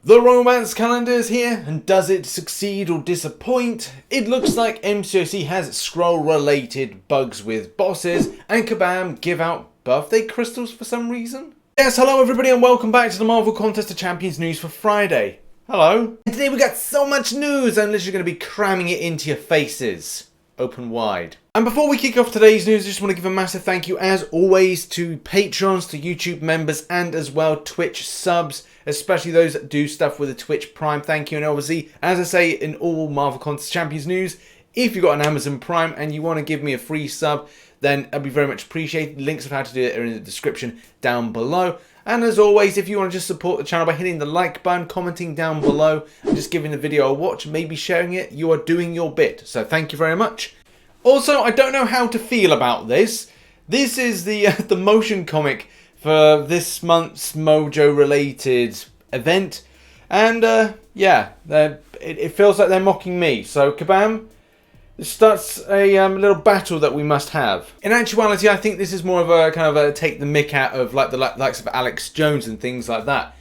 The romance calendar is here, and does it succeed or disappoint? It looks like MCOC has scroll-related bugs with bosses, and Kabam give out birthday crystals for some reason? Yes, hello everybody and welcome back to the Marvel Contest of Champions news for Friday. Hello. And today we got so much news, I'm literally going to be cramming it into your faces. Open wide. And before we kick off today's news, I just want to give a massive thank you as always to patrons, to YouTube members, and as well Twitch subs, especially those that do stuff with the Twitch Prime. Thank you. And obviously, as I say in all Marvel Contest Champions news, if you've got an Amazon Prime and you want to give me a free sub, then I'd be very much appreciated. Links of how to do it are in the description down below. And as always, if you want to just support the channel by hitting the like button, commenting down below, and just giving the video a watch, maybe sharing it, you are doing your bit. So thank you very much. Also, I don't know how to feel about this. This is the motion comic for this month's Mojo related event. And yeah, it feels like they're mocking me. So Kabam, this starts a little battle that we must have. In actuality, I think this is more of a kind of a take the mick out of like the likes of Alex Jones and things like that.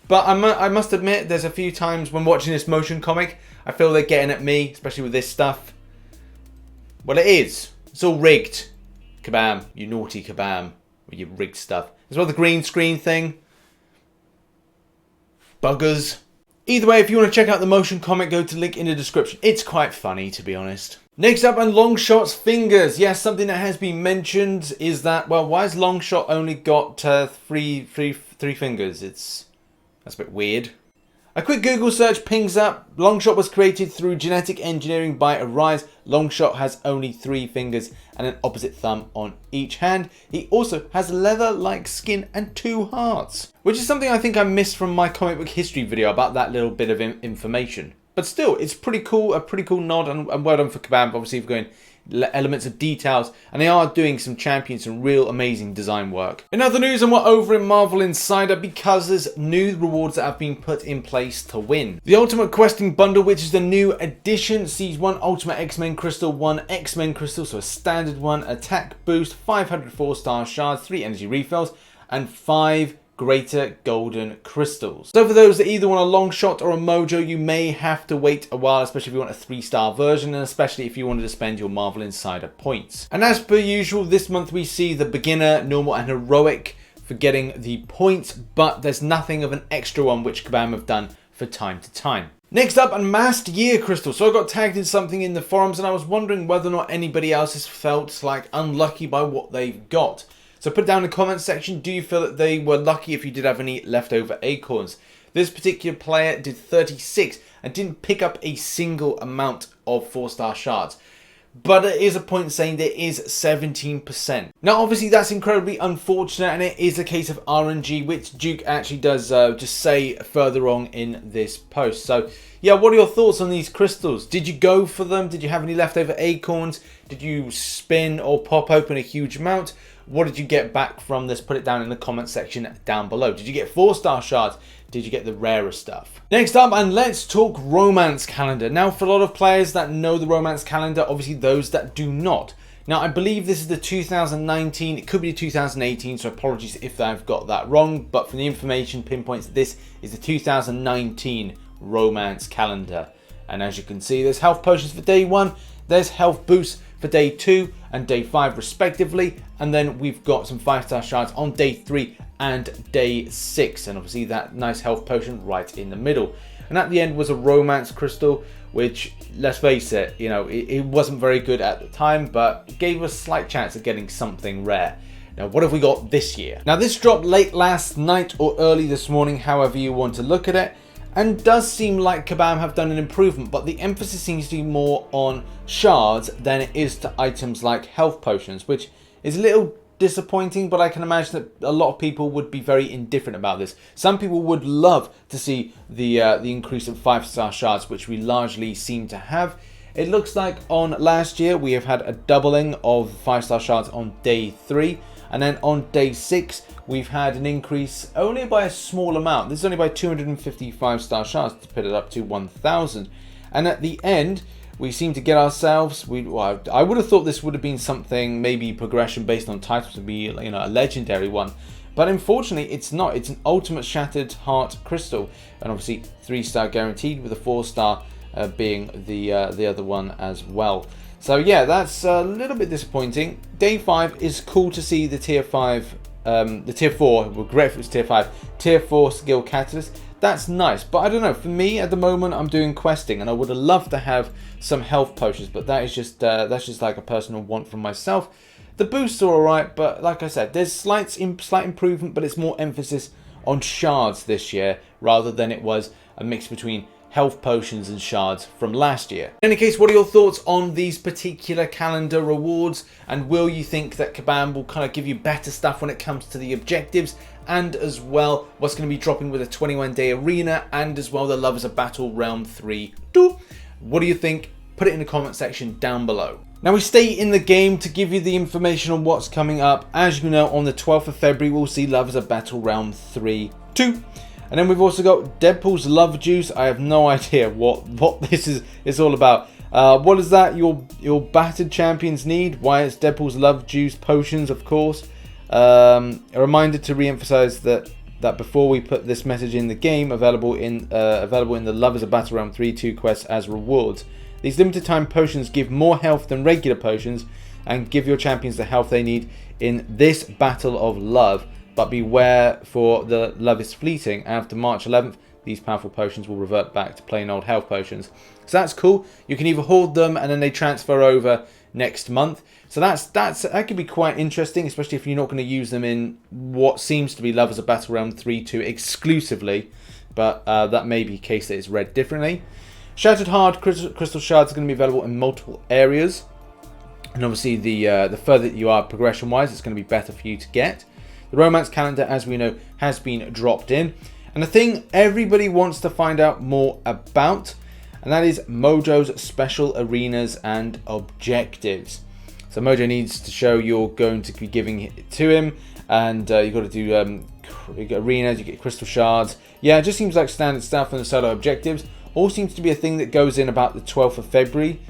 But I must admit, there's a few times when watching this motion comic, I feel they're getting at me, especially with this stuff. Well, it is. It's all rigged. Kabam, you naughty Kabam, with your rigged stuff. As well, the green screen thing. Buggers. Either way, if you want to check out the motion comic, go to the link in the description. It's quite funny, to be honest. Next up, on Longshot's fingers. Yes, something that has been mentioned is that, well, why has Longshot only got three fingers? That's a bit weird. A quick Google search pings up. Longshot was created through genetic engineering by Arise. Longshot has only 3 fingers and an opposite thumb on each hand. He also has leather-like skin and 2 hearts, which is something I think I missed from my comic book history video about that little bit of information. But still, it's pretty cool, a pretty cool nod, and well done for Kabam, obviously, for going elements of details, and they are doing some real amazing design work. In other news, and we're over in Marvel Insider because there's new rewards that have been put in place to win. The Ultimate Questing Bundle, which is the new addition, sees 1 Ultimate X-Men Crystal, 1 X-Men Crystal, so a standard one, attack boost, 500 4-star shards, 3 energy refills, and 5 greater golden crystals. So for those that either want a Longshot or a Mojo, you may have to wait a while, especially if you want a 3-star version, and especially if you wanted to spend your Marvel Insider points. And as per usual, this month we see the beginner, normal and heroic for getting the points, but there's nothing of an extra one which Kabam have done for time to time. Next up, a Mast Year Crystal. So I got tagged in something in the forums and I was wondering whether or not anybody else has felt like unlucky by what they've got. So put it down in the comments section, do you feel that they were lucky if you did have any leftover acorns? This particular player did 36 and didn't pick up a single amount of 4-star shards. But it is a point saying there is 17%. Now obviously that's incredibly unfortunate, and it is a case of RNG, which Duke actually does just say further on in this post. So yeah, what are your thoughts on these crystals? Did you go for them? Did you have any leftover acorns? Did you spin or pop open a huge amount? What did you get back from this? Put it down in the comment section down below. Did you get 4-star shards? Did you get the rarer stuff? Next up, and let's talk romance calendar. Now, for a lot of players that know the romance calendar, obviously those that do not. Now, I believe this is the 2019, it could be the 2018, so apologies if I've got that wrong, but from the information pinpoints, this is the 2019 romance calendar. And as you can see, there's health potions for day 1, there's health boosts for day 2 and day 5 respectively, and then we've got some 5-star shards on day 3 and day 6, and obviously that nice health potion right in the middle. And at the end was a romance crystal, which, let's face it, you know, it wasn't very good at the time, but gave us a slight chance of getting something rare. Now, what have we got this year? Now, this dropped late last night or early this morning, however you want to look at it, and does seem like Kabam have done an improvement, but the emphasis seems to be more on shards than it is to items like health potions, which is a little disappointing, but I can imagine that a lot of people would be very indifferent about this. Some people would love to see the increase of 5-star shards, which we largely seem to have. It looks like on last year we have had a doubling of 5-star shards on day 3, and then on day 6 we've had an increase only by a small amount. This is only by 255 star shards to put it up to 1,000. And at the end we seem to get ourselves. Well, I would have thought this would have been something, maybe progression based on titles to be, you know, a legendary one. But unfortunately, it's not. It's an ultimate Shattered Heart Crystal, and obviously 3-star guaranteed, with a 4-star being the other one as well. So yeah, that's a little bit disappointing. Day 5 is cool to see the tier 5, the tier 4. Regretfully, it's tier 5, tier 4 skill catalyst. That's nice, but I don't know. For me, at the moment, I'm doing questing, and I would have loved to have some health potions, but that is just that's just like a personal want from myself. The boosts are alright, but like I said, there's slight improvement, but it's more emphasis on shards this year rather than it was a mix between health potions and shards from last year. In any case, what are your thoughts on these particular calendar rewards, and will you think that Kabam will kind of give you better stuff when it comes to the objectives, and as well what's going to be dropping with a 21-day arena, and as well the Lovers of Battle Realm 3 too? What do you think? Put it in the comment section down below. Now we stay in the game to give you the information on what's coming up. As you know, on the 12th of February we'll see Lovers of Battle Realm 3 too. And then we've also got Deadpool's Love Juice. I have no idea what this is all about. What is that your battered champions need? Why it's Deadpool's Love Juice potions, of course. A reminder to re-emphasize that before we put this message in the game, available in the Lovers of Battle Realm 3-2 quests as rewards. These limited time potions give more health than regular potions and give your champions the health they need in this battle of love. But beware, for the love is fleeting. After March 11th, these powerful potions will revert back to plain old health potions. So that's cool. You can either hoard them and then they transfer over next month. So that could be quite interesting, especially if you're not going to use them in what seems to be Lovers of Battle Realm 3-2 exclusively. But that may be a case that it's read differently. Shattered Hard Crystal Shards are going to be available in multiple areas. And obviously the further you are progression-wise, it's going to be better for you to get. The romance calendar, as we know, has been dropped in. And the thing everybody wants to find out more about, and that is Mojo's special arenas and objectives. So Mojo needs to show you're going to be giving it to him, and you've got to do you get arenas, you get crystal shards. Yeah, it just seems like standard stuff. And the solo objectives all seems to be a thing that goes in about the 12th of February,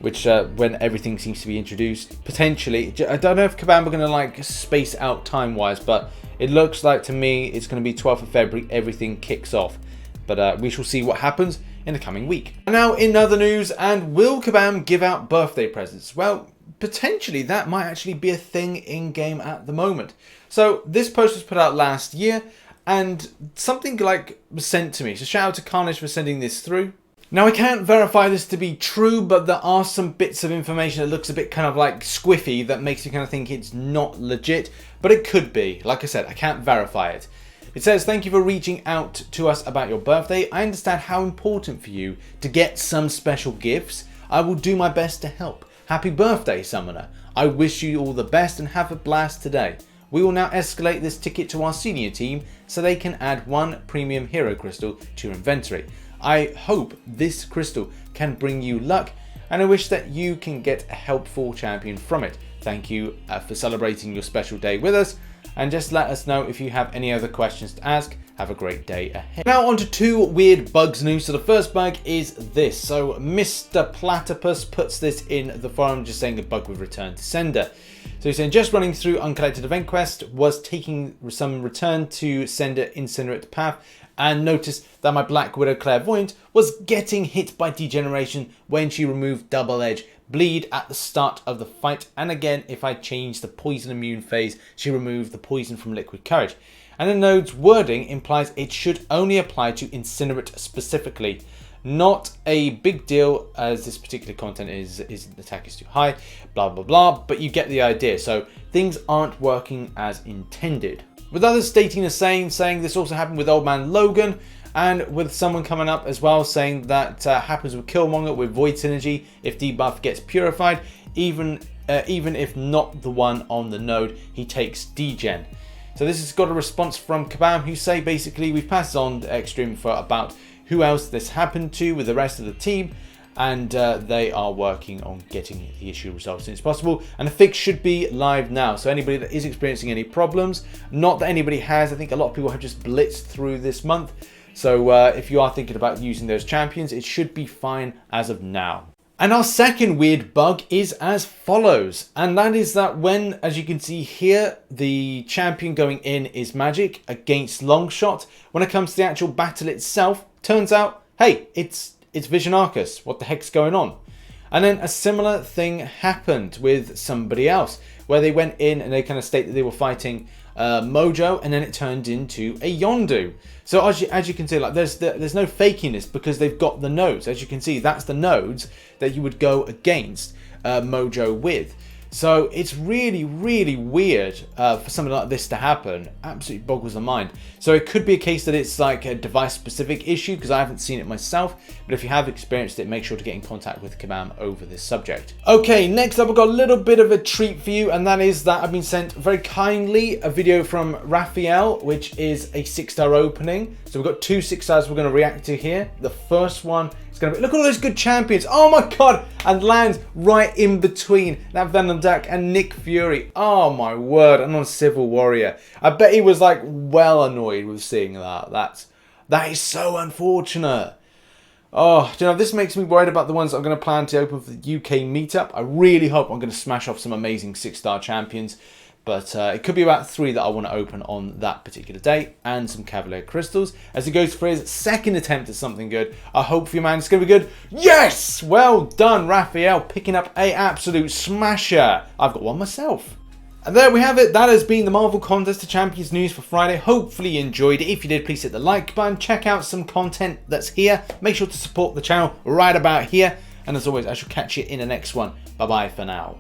which when everything seems to be introduced, potentially. I don't know if Kabam are going to like space out time-wise, but it looks like to me it's going to be 12th of February, everything kicks off. But we shall see what happens in the coming week. And now in other news, and will Kabam give out birthday presents? Well, potentially that might actually be a thing in-game at the moment. So this post was put out last year, and something like was sent to me. So shout out to Carnage for sending this through. Now I can't verify this to be true, but there are some bits of information that looks a bit kind of like squiffy that makes you kind of think it's not legit, but it could be. Like I said, I can't verify it. It says, thank you for reaching out to us about your birthday. I understand how important for you to get some special gifts. I will do my best to help. Happy birthday, Summoner. I wish you all the best and have a blast today. We will now escalate this ticket to our senior team so they can add 1 premium hero crystal to your inventory. I hope this crystal can bring you luck, and I wish that you can get a helpful champion from it. Thank you for celebrating your special day with us, and just let us know if you have any other questions to ask. Have a great day ahead. Now on to 2 weird bugs news. So the first bug is this. So Mr. Platypus puts this in the forum, just saying the bug would return to sender. So he's saying, just running through Uncollected event quest, was taking some return to sender incinerate path, and noticed that my Black Widow Clairvoyant was getting hit by degeneration when she removed double edge bleed at the start of the fight, and again if I changed the poison immune phase, she removed the poison from liquid courage. And the node's wording implies it should only apply to incinerate specifically. Not a big deal, as this particular content is attack is too high, blah blah blah, but you get the idea. So things aren't working as intended. With others stating the same, saying this also happened with Old Man Logan, and with someone coming up as well saying that happens with Killmonger with Void Synergy if debuff gets purified, even if not the one on the node, he takes degen. So this has got a response from Kabam, who say basically we've passed on extra info about who else this happened to with the rest of the team, and they are working on getting the issue resolved as soon as possible, and the fix should be live now. So anybody that is experiencing any problems, not that anybody has, I think a lot of people have just blitzed through this month, so if you are thinking about using those champions, it should be fine as of now. And our second weird bug is as follows, and that is that when, as you can see here, the champion going in is Magic against Longshot, when it comes to the actual battle itself, turns out, hey, it's Vision Arcus. What the heck's going on? And then a similar thing happened with somebody else, where they went in and they kind of state that they were fighting Mojo, and then it turned into a Yondu. So as you can see, like there's no fakiness because they've got the nodes. As you can see, that's the nodes that you would go against Mojo with. So it's really, really weird for something like this to happen. Absolutely boggles the mind. So it could be a case that it's like a device-specific issue, because I haven't seen it myself. But if you have experienced it, make sure to get in contact with Kabam over this subject. Okay, next up, I've got a little bit of a treat for you, and that is that I've been sent very kindly a video from Raphael, which is a 6-star opening. So we've got 2 6-stars we're going to react to here. The first one, look at all those good champions. Oh my god, and lands right in between that Venom Duck and Nick Fury. Oh my word, and on Civil Warrior. I bet he was like well annoyed with seeing that. That is so unfortunate. Oh, you know, this makes me worried about the ones I'm going to plan to open for the UK meetup. I really hope I'm going to smash off some amazing 6-star champions. But it could be about 3 that I want to open on that particular day, and some Cavalier Crystals as he goes for his second attempt at something good. I hope for you, man, it's going to be good. Yes! Well done, Raphael, picking up a absolute smasher. I've got one myself. And there we have it. That has been the Marvel Contest to Champions news for Friday. Hopefully you enjoyed it. If you did, please hit the like button. Check out some content that's here. Make sure to support the channel right about here. And as always, I shall catch you in the next one. Bye-bye for now.